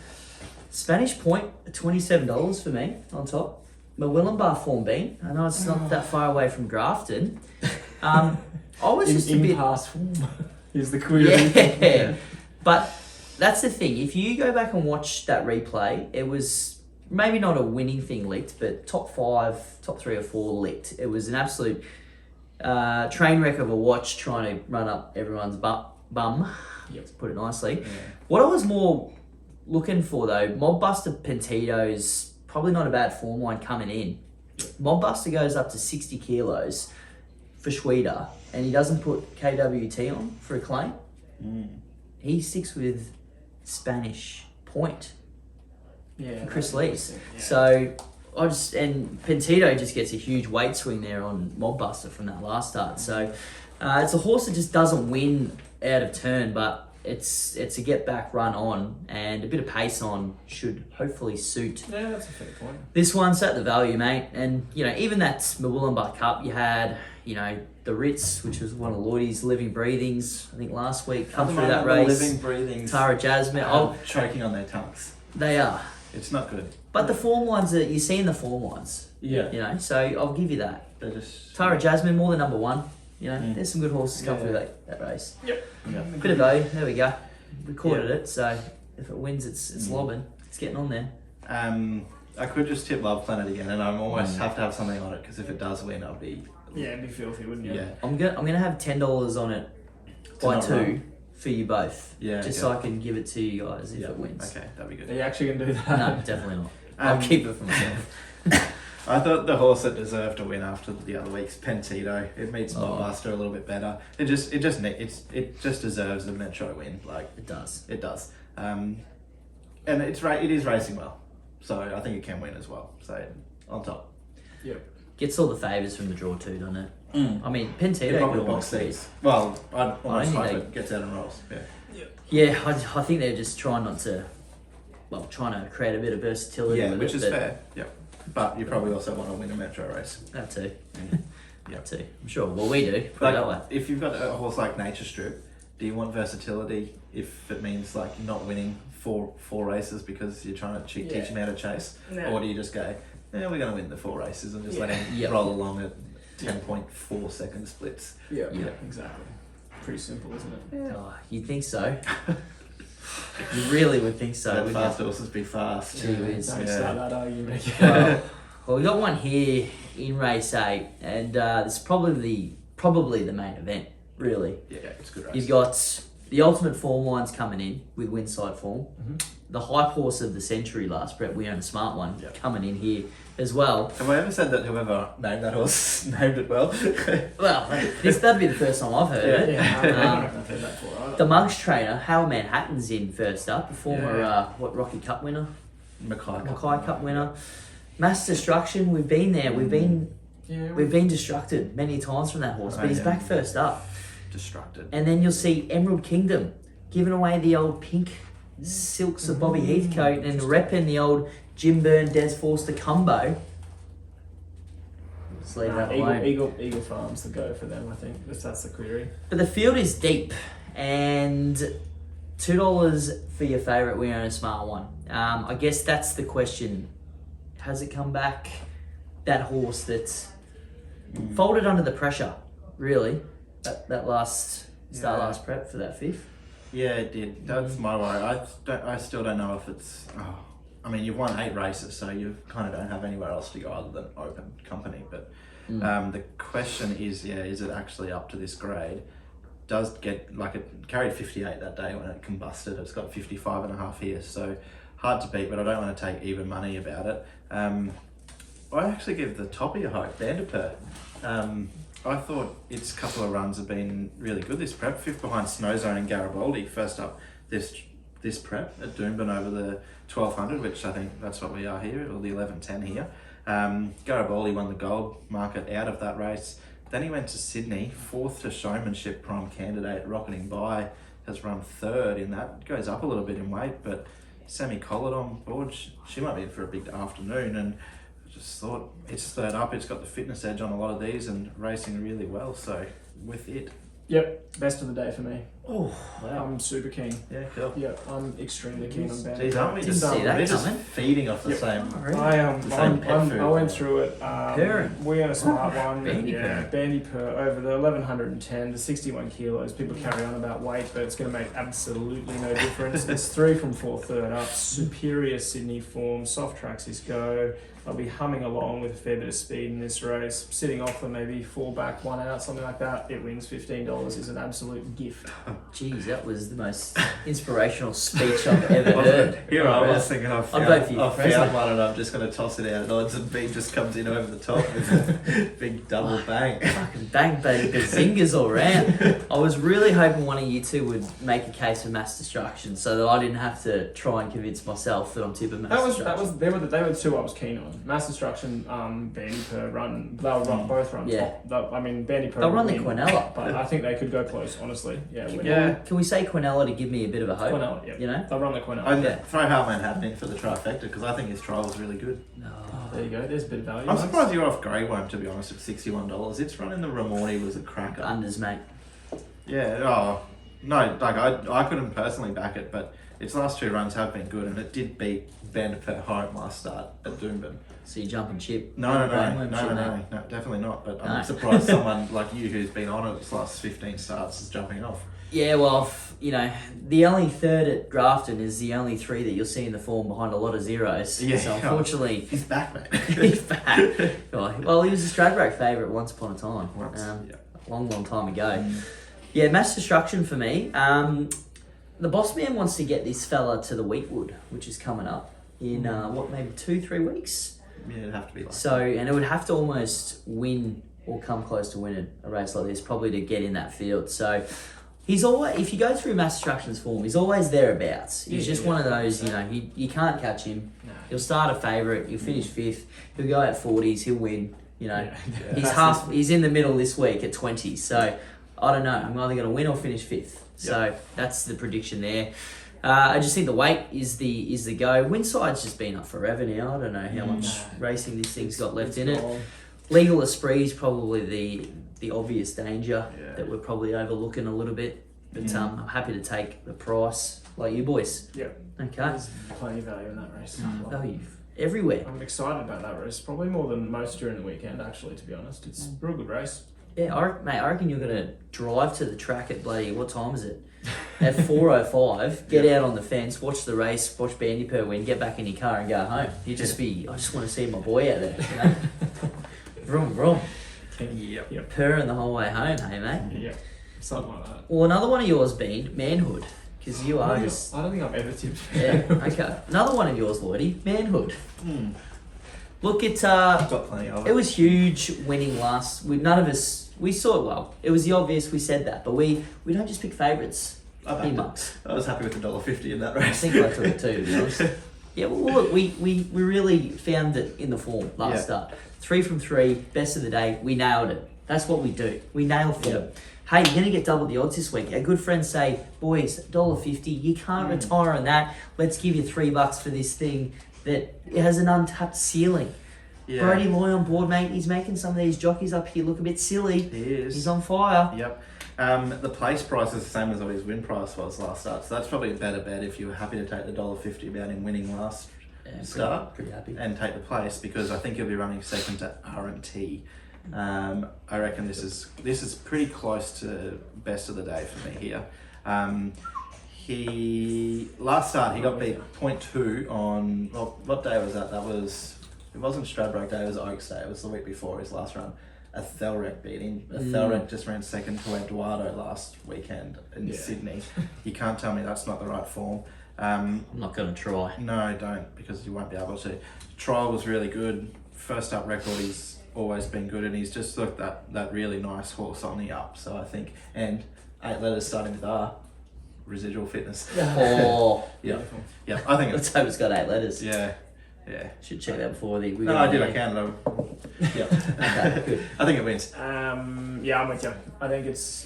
Spanish point, $27 for me on top. Mawillenbar form bean. I know it's not that far away from Grafton. I was just a in bit. past form is the query. Yeah. But that's the thing. If you go back and watch that replay, it was maybe not a winning thing licked, but top 5, top 3 or 4 licked. It was an absolute train wreck of a watch trying to run up everyone's bum. Yep. To put it nicely. Yeah. What I was more looking for though, Mobbuster Pentito's probably not a bad form line coming in. Mobbuster goes up to 60 kilos for Schweder, and he doesn't put KWT on for a claim. He sticks with Spanish point, Yeah. Chris that's Lees. interesting, yeah. So and Pentito just gets a huge weight swing there on Mobbuster from that last start. So it's a horse that just doesn't win out of turn, but it's a get back run on, and a bit of pace on should hopefully suit Yeah, that's a fair point. this one's at the value, mate. And, even that Mawillenbar Cup, you had, the Ritz, which was one of Lloydie's living breathings, I think last week, come through that race. Living, breathing. Tara Jasmine. Choking on their tongues. They are. It's not good. But the form lines, you're seeing the form lines, Yeah. so I'll give you that. They're just. Tara Jasmine, more than number one. There's some good horses come through that race. Yeah. Bit of value, there we go. Recorded it, so if it wins, it's lobbing. It's getting on there. I could just tip Love Planet again, and I almost have to have something on it because if it does win, I'll be. Yeah, it'd be filthy, wouldn't you? Yeah. I'm gonna have $10 on it by not 2 wrong. for you both. Yeah, Just okay. so I can give it to you guys if Yeah. it wins. Okay, that'd be Are good. you actually gonna do that? No, definitely not. I'll keep it for myself. I thought the horse that deserved to win after the other week's Pentito. It meets Oh. Mobbuster a little bit better. It just deserves a Metro win. Like It does. it does. And it is racing well, so I think it can win as well. So on top. Yep. Gets all the favours from the draw too, doesn't it? I mean, It Pentito probably could box almost these. Well, I'd almost think hope they- it gets out and rolls. Yeah. Yeah, I think they're just trying trying to create a bit of versatility. Yeah, with which it, is but fair. Yep. But you probably also want to win a Metro race. That too. Yeah. That too. I'm sure. Well, we do. Put it that way. Like, if you've got a horse like Nature Strip, do you want versatility if it means like you're not winning four races because you're trying to teach him how to chase? No. Or do you just go, we're going to win the 4 races and just let him Yep. roll along at 10.4 second splits? Yeah. Yeah. Exactly. Pretty simple, isn't it? Oh, you think so? You really would think so. Let wouldn't fast you? horses be fast. Gee whiz. Don't Yeah. start that argument. Well, we got one here in race 8, and it's probably the main event. Really, Yeah, it's a good race. you've got the ultimate form lines coming in with Winside form. The hype horse of the century last prep, we own a smart one Yep. coming in here as well. Have I ever said that whoever named that horse named it well? Well, that'd be the first time I've heard of it. Yeah, I don't reckon I've heard that before either. The Monks trainer, Hal Manhattan's in first up, the former Yeah. Rocky Cup winner, Mackay Mackay Cup winner. Mass Destruction, we've been there. We've been destructed many times from that horse, but he's Yeah. back first up. Distracted. And then you'll see Emerald Kingdom giving away the old pink silks of Bobby Heathcote and repping the old Jim Byrne, Des Forster combo. Just leave that alone. Eagle Farms the go for them, I think. That's the query. But the field is deep, and $2 for your favourite We Own a Smart One. I guess that's the question. Has it come back? That horse that's folded under the pressure, really. That last last prep for that 5th. Yeah, it did. That's my worry. I still don't know if it's. I mean, you've won 8 races, so you kind of don't have anywhere else to go other than open company. But the question is, is it actually up to this grade? Does get it carried 58 that day when it combusted. It's got 55.5 here, so hard to beat. But I don't want to take even money about it. I actually give the toppy a hope, Vanderpeer. I thought its couple of runs have been really good this prep. 5th behind Snowzone and Garibaldi. First up this this prep at Doomben over the 1200, which I think that's what we are here, or the 1110 here. Garibaldi won the gold market out of that race. Then he went to Sydney, 4th to Showmanship, prime candidate, rocketing by, has run 3rd in that. Goes up a little bit in weight, but Sammy Collett on board, she might be in for a big afternoon, and I just thought it's 3rd up, it's got the fitness edge on a lot of these and racing really well, so with it. Yep, best of the day for me. Oh, Wow. I'm super keen. Yeah, cool. Yeah, I'm extremely keen on Bandit. Geez, aren't we Didn't see that we're just coming. feeding off the Yep. same... I same pet food. I went through it. Purring. We had a smart one. Bandy Yeah, purr. Bandy Purr over the 1110 to 61 kilos. People carry on about weight, but it's going to make absolutely no difference. It's 3 from 4 third up. Superior Sydney form. Soft tracks is go. I'll be humming along with a fair bit of speed in this race. Sitting off for maybe 4 back, 1 out, something like that. It wins $15 is an absolute gift. Geez, that was the most inspirational speech I've ever heard. Here I was thinking I've I'll found, vote for you, I've Presley. found one and I'm just going to toss it out at odds, and B just comes in over the top with a big double bang. Fucking bang, baby, zingers all round. I was really hoping one of you two would make a case for mass destruction, so that I didn't have to try and convince myself that I'm tip of mass destruction. They were the 2 I was keen on. Mass Destruction, Bandy Purr run. They'll run both run Yeah. top. Bandy Purr. They'll run the win, Quinella. but I think they could go close. Honestly, yeah. Can we say Quinella to give me a bit of a hope? Quinella, yeah. You know? They'll run the Quinella. I'd Yeah. throw Heartman Haddon in for the trifecta because I think his trial was really good. Oh, there you go. There's a bit of value. I'm mate. surprised you're off Grey Worm, to be honest, at $61. It's running the Ramorni was a cracker. Unders, mate. Yeah, oh, no, like I couldn't personally back it, but its last 2 runs have been good, and it did beat Bandit per home last start at Doomben. So you jumping ship? No, Shouldn't they? no, definitely not. But No. I'm surprised someone like you who's been on it its last 15 starts is jumping off. Yeah, well, the only third at Grafton is the only 3 that you'll see in the form behind a lot of zeros. Yeah. So unfortunately, He's back, mate. he's back. Well, he was a Stradbroke favourite once upon a time. Once, yeah. Long time ago. Yeah, mass destruction for me. The boss man wants to get this fella to the Wheatwood, which is coming up in maybe 2-3 weeks. Yeah, it'd have to be like So, and it would have to almost win or come close to winning a race like this, probably to get in that field. So, he's always, if you go through mass destruction's form, he's always thereabouts. He's just one of those, you can't catch him. No. He'll start a favourite, he'll finish 5th, he'll go at 40s, he'll win. Yeah. He's in the middle this week at 20. So, I don't know. I'm either going to win or finish 5th. So, that's the prediction there. I just think the weight is the go. Windside's just been up forever now. I don't know how much racing this thing's got left in it. Legal Esprit is probably the obvious danger that we're probably overlooking a little bit. But I'm happy to take the price, like you boys. Yeah. Okay. There's plenty of value in that race. Value everywhere. I'm excited about that race. Probably more than most during the weekend, actually, to be honest. It's a real good race. Yeah, I reckon you're going to drive to the track at bloody, what time is it? At 4:05, get out on the fence, watch the race, watch Bandy Purr win, get back in your car and go home. I just want to see my boy out there, Vroom, vroom. Yep. Purring the whole way home, hey mate? Yeah. Something like that. Well, another one of yours being Manhood, because you are just... I don't think I've ever tipped. Yeah, okay. Another one of yours, Lloydie, Manhood. Look, I've got plenty of it was huge winning last. None of us... We saw it well. It was the obvious, we said that. But we don't just pick favourites. I backed it. Mucks. I was happy with the $1.50 in that I race. think I took it too, to be honest. Yeah, well, look, we really found it in the form last start. 3 from 3, best of the day. We nailed it. That's what we do. We nail form. Yep. Hey, you're going to get double the odds this week. Our good friends say, boys, $1.50, you can't retire on that. Let's give you $3 for this thing that has an untapped ceiling. Yeah. Brody Loy on board, mate. He's making some of these jockeys up here look a bit silly. He is. He's on fire. Yep. The place price is the same as what his win price was last start, so that's probably a better bet if you were happy to take the $1.50 about him winning last start Pretty happy. and take the place, because I think he'll be running second to R&T. I reckon this is pretty close to best of the day for me here. He last start he got beat 0.2 on what day was that? It wasn't Stradbroke Day, it was Oaks Day. It was the week before his last run. A Thelrek beat him. A Thelrek just ran second to Eduardo last weekend in Sydney. You can't tell me that's not the right form. I'm not going to try. No, don't, because you won't be able to. Trial was really good. First up record, he's always been good, and he's just looked that really nice horse on the up. So I think, and 8 letters starting with R, residual fitness. Oh, Yeah, yeah. I think let's it's hope it's got 8 letters. yeah. Should check that before we No, go I on did. there. I counted. Yeah. Okay, good. I think it wins. Yeah, I'm with you. I think it's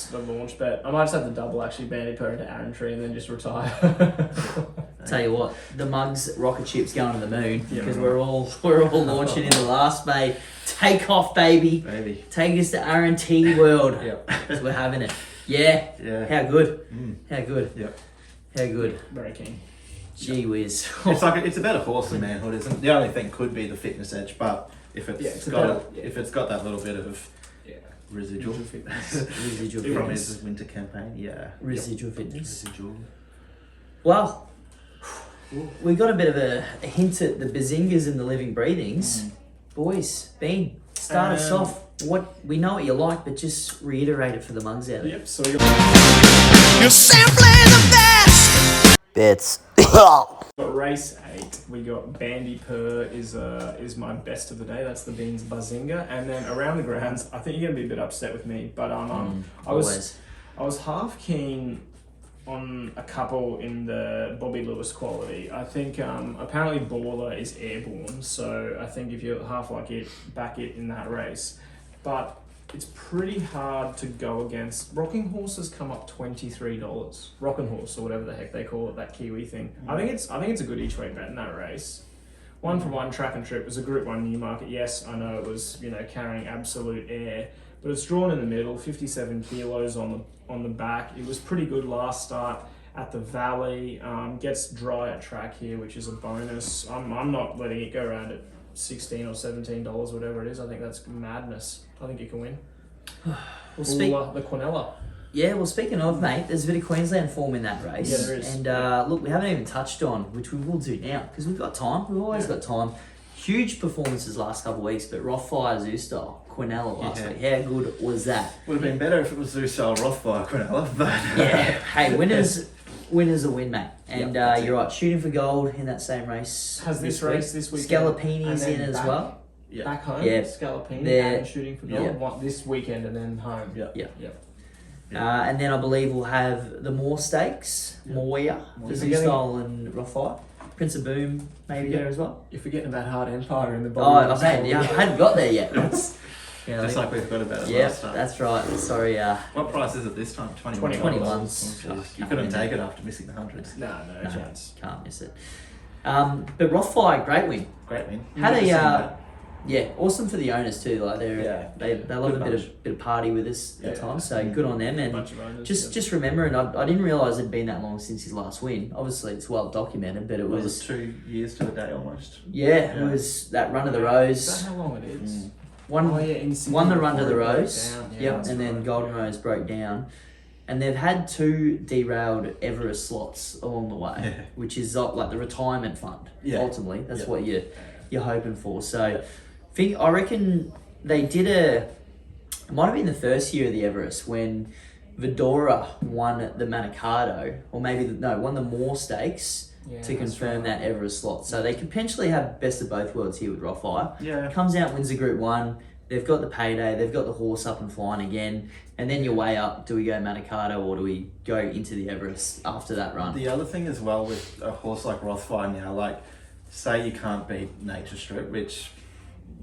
the launch bet. I might just have to double actually Bandy Per into Aaron Tree and then just retire. Tell you what, the mugs rocket ship's going to the moon Yeah. because we're all launching in the last, mate. Take off, baby. Maybe. Take us to R&T world. Yep. So we're having it. Yeah. Yeah. How good? Mm. How good? Yep. How good? Very keen. Gee whiz. It's a better horse than manhood, isn't it? The only thing could be the fitness edge, but if it's got that little bit of residual fitness Residual from fitness. his winter campaign, Residual fitness. Residual. Well, we got a bit of a hint at the bazingas and the living breathings. Boys, Ben, start us off. What we know what you like, but just reiterate it for the mugs out there. Yep. So we got You're simply the best. Bits. race 8. We got Bandy Per is my best of the day. That's the Beans Bazinga. And then around the grounds, I think you're gonna be a bit upset with me, but I was half keen on a couple in the Bobby Lewis quality. I think apparently Baller is airborne, so I think if you half like it, back it in that race. But it's pretty hard to go against. Rocking Horse has come up $23. Rocking Horse or whatever the heck they call it, that Kiwi thing. I think it's a good each way bet in that race. 1-for-1 Track and Trip was a Group 1 Newmarket. Yes, I know it was carrying absolute air, but it's drawn in the middle, 57 kilos on the back. It was pretty good last start at the Valley. Gets dry at track here, which is a bonus. I'm not letting it go around at $16 or $17, whatever it is. I think that's madness. I think you can win. Well, The Quinella. Yeah, well, speaking of, mate, there's a bit of Queensland form in that race. Yeah, there is. And look, we haven't even touched on, which we will do now, because we've got time. We've always got time. Huge performances last couple of weeks, but Rothfire Zoostyle, Quinella last week. How good was that? Would have been better if it was Zoostyle Rothfire Quinella, but Yeah. Hey, winners a win, mate. And that's you're right, shooting for gold in that same race. Has this race this weekend. Scalapini's And then in as back- well. yeah. Back home, Yeah. Scalapini They're- and shooting for gold this weekend and then home. Yeah. Yeah. Yeah. And then I believe we'll have the Moore Stakes, Moya, the Zoostyle and Rothfire. Prince of Boom maybe there as well. You're forgetting about Hard Empire in the Oh, bottom. I'm saying, I hadn't got there yet. That's, Just like we forgot about it yeah, last time. that's right. Sorry, What price is it this time? 21. 21s. You couldn't take it after missing the hundreds. No chance. Can't miss it. But Rothfire, great win. Great win. Had Never a seen that. yeah, awesome for the owners too. Like they love Good a bit of party with us at Yeah. times. So good on them. And Bunch of owners, just remembering, I didn't realise it'd been that long since his last win. Obviously, it's well documented, but it Was was it 2 years to the day almost? it was that run of the Is Rose. that how long it is? One in Sydney won the run to before the it broke Rose. down. Yeah, Yep, that's and then right. Golden Rose broke down. And they've had 2 derailed Everest slots along the way, Yeah. which is like the retirement fund. Yeah. Ultimately, that's Yeah. what you're hoping for. So, I reckon they did it might have been the first year of the Everest when Vidora won the Manikato, or maybe won the Moore Stakes Yeah, to that's confirm right. that Everest slot. So they could potentially have best of both worlds here with Rothfire. Yeah. Comes out, wins the Group 1. They've got the payday. They've got the horse up and flying again. And then you're way up. Do we go Manikato or do we go into the Everest after that run? The other thing as well with a horse like Rothfire now, like, say you can't beat Nature Strip, which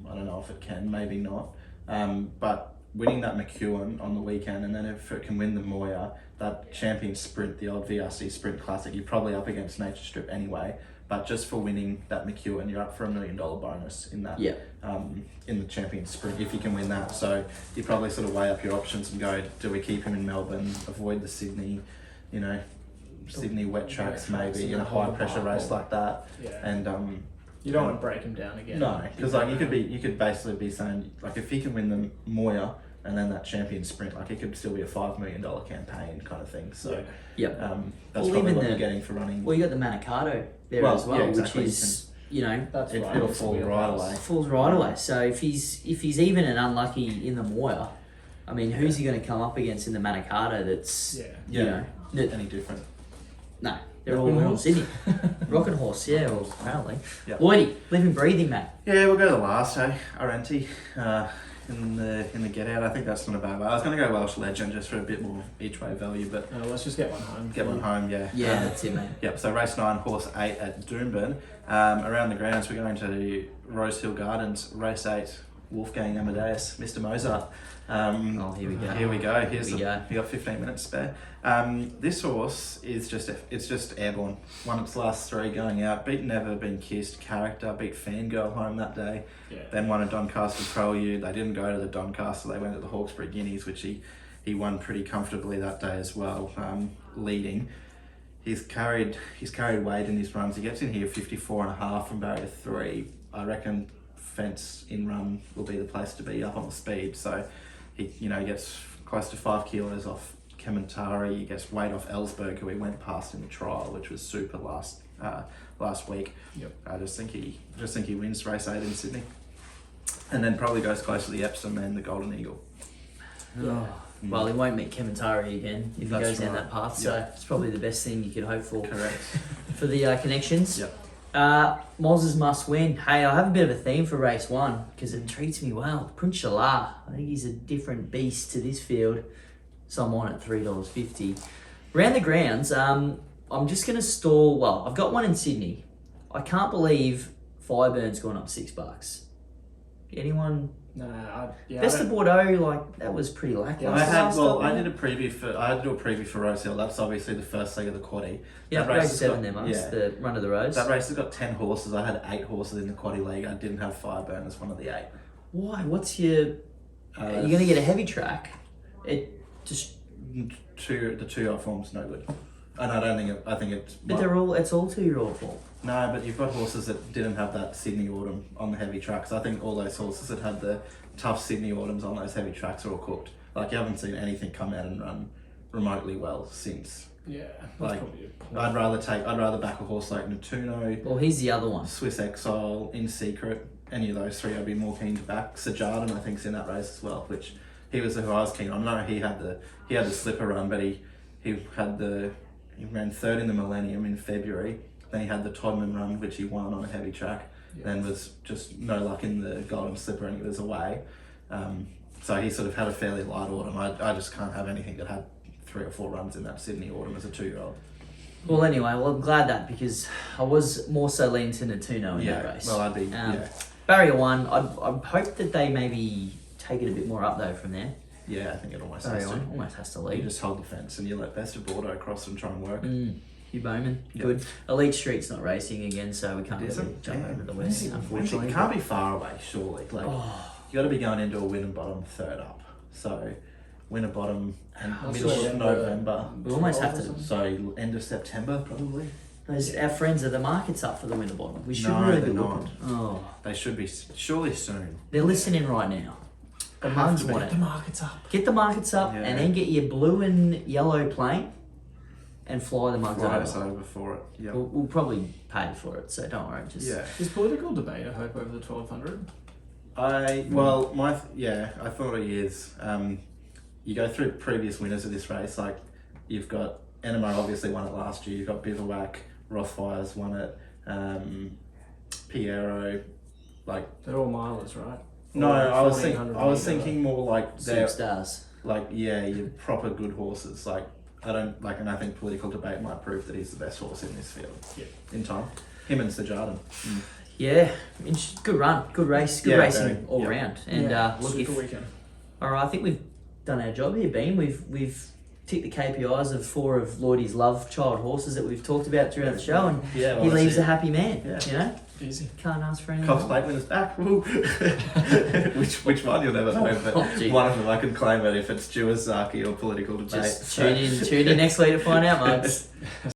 I don't know if it can, maybe not. But winning that McEwen on the weekend, and then if it can win the Moya, that Champion Sprint, the old VRC Sprint Classic, you're probably up against Nature Strip anyway. But just for winning that McEwen, you're up for $1 million bonus in that. Yeah. In the Champion Sprint, if you can win that. So you probably sort of weigh up your options and go, do we keep him in Melbourne, avoid the Sydney, Sydney wet tracks maybe in a high pressure race like that. Yeah. And You don't want to break him down again. no, because like you could basically be saying, like, if he can win the Moya and then that Champion Sprint, like, it could still be a $5 million campaign kind of thing. So Yep. that's Well, probably even what you're getting for running. Well, you got the Manikato there Well, as well, yeah, exactly. which is, That's right. It'll It's fall wheelhouse. right away. falls right away. So if he's even and unlucky in the Moya, I mean, who's he going to come up against in the Manikato that's, Yeah. that, Any different? no, they're all Rockin' from Horse? Sydney. Rockin' Horse, yeah, well, apparently. Yeah. Lloydie, living, breathing, mate. Yeah, we'll go to the last, hey? Arenti. in the get out. I think that's not a bad way. I was going to go Welsh Legend just for a bit more each way value, but Let's just get one home. get one home, yeah. Yeah, that's it, mate. Yep, so race 9, horse 8 at Doomben. Around the grounds, we're going to Rosehill Gardens, race 8, Wolfgang Amadeus, Mr. Mozart. Here we go. Here we go. We got 15 minutes spare. This horse is just airborne. Won its last 3 going out. Beat Never Been Kissed, Character. Beat Fangirl home that day. Yeah. Then won a Doncaster Prelude. They didn't go to the Doncaster. They went to the Hawkesbury Guineas, which he won pretty comfortably that day as well, leading. He's carried weight in his runs. He gets in here 54.5 from barrier 3. I reckon fence in run will be the place to be up on the speed. So he gets close to 5 kilos off Kementari. He gets weight off Ellsberg, who he went past in the trial, which was super last week. Yep. I just think he wins race 8 in Sydney, and then probably goes close to the Epsom and the Golden Eagle. Oh. Well, he won't meet Kementari again if he That's goes down right. that path, so it's probably the best thing you could hope for. Correct. For the connections. Yep. Moz's must win. Hey, I have a bit of a theme for race 1 because it treats me well. Prince Shalar, I think he's a different beast to this field, so I'm on at $3.50. Around the grounds, I'm just going to stall. Well, I've got one in Sydney. I can't believe Fireburn's gone up $6. Anyone? Best of Bordeaux, like that was pretty lackluster. I did a preview for Rosehill. That's obviously the first leg of the quaddie. Yeah, That race has 7 got- there, months, yeah. the run of the rose. That race has got 10 horses. I had 8 horses in the quaddie league. I didn't have Fireburn as one of the 8. Why? What's your? You're going to get a heavy track. It just. The 2-year-old form's no good. And I don't think it. I think it's. But they're all. It's all 2-year-old form. No, but you've got horses that didn't have that Sydney Autumn on the heavy tracks. I think all those horses that had the tough Sydney Autumns on those heavy tracks are all cooked. Like, you haven't seen anything come out and run remotely well since. Yeah, that's Like, probably a point. I'd rather back a horse like Natuno, Well, here's the other one. Swiss Exile, In Secret. Any of those 3 I'd be more keen to back. Sir Jardin, I think, is in that race as well, which he was who I was keen on. No, he had the slipper run, but he ran 3rd in the Millennium in February. Then he had the Todman run, which he won on a heavy track. Yeah. Then was just no luck in the Golden Slipper, and he was away. So he sort of had a fairly light autumn. I just can't have anything that had 3 or 4 runs in that Sydney autumn as a 2-year-old. Well, anyway, I'm glad that because I was more so leaning to Natuno in that race. Well, I'd be Barrier 1. I'd hope that they maybe take it a bit more up though from there. Yeah, I think it almost Barrier has to. 1 almost has to You lead. just hold the fence and you let Best of Bordeaux cross and try and work. Hugh Bowman, Yeah. good. Elite Street's not racing again, so we can't Is really it? jump Yeah. over the west, unfortunately. It can't be far away, surely. Like, you got to be going into a Winterbottom 3rd up. So, Winterbottom and middle of November. We almost have to. So, end of September, probably. Our friends are the markets up for the Winterbottom. We should No, really they're be not. looking. Oh, They should be surely soon. they're listening right now. The Have mugs to be. want The it. market's up. Get the markets up Yeah. and then get your blue and yellow plane and fly the mugs Fly us over. over for it. Yeah. We'll probably pay for it, so don't worry. Just Yeah. Is political debate, I hope, over the 1200? I thought he is. You go through previous winners of this race, like you've got Enema obviously won it last year. You've got Bivouac, Rothfire's won it, Piero, like They're all milers, right? no, Or I was 1400 thinking more like they're superstars. like your proper good horses. Like I don't like, and I think political debate might prove that he's the best horse in this field. Yeah. In time, him and Sir Jardin. Yeah, good run, good race, good Yeah, racing very. all Yeah. round. And look, super if weekend. all right, I think we've done our job here, Bean. We've ticked the KPIs of 4 of Lloydie's love child horses that we've talked about throughout the show, and Yeah, well, he that's leaves it. a happy man. Yeah. You know, Easy. can't ask for anything. Cox Plate winners back. Woo. which one you'll never know, but Oh, gee. one of them I can claim it if it's Jewazaki or political debate. Just tune in next week to find out, Mugs.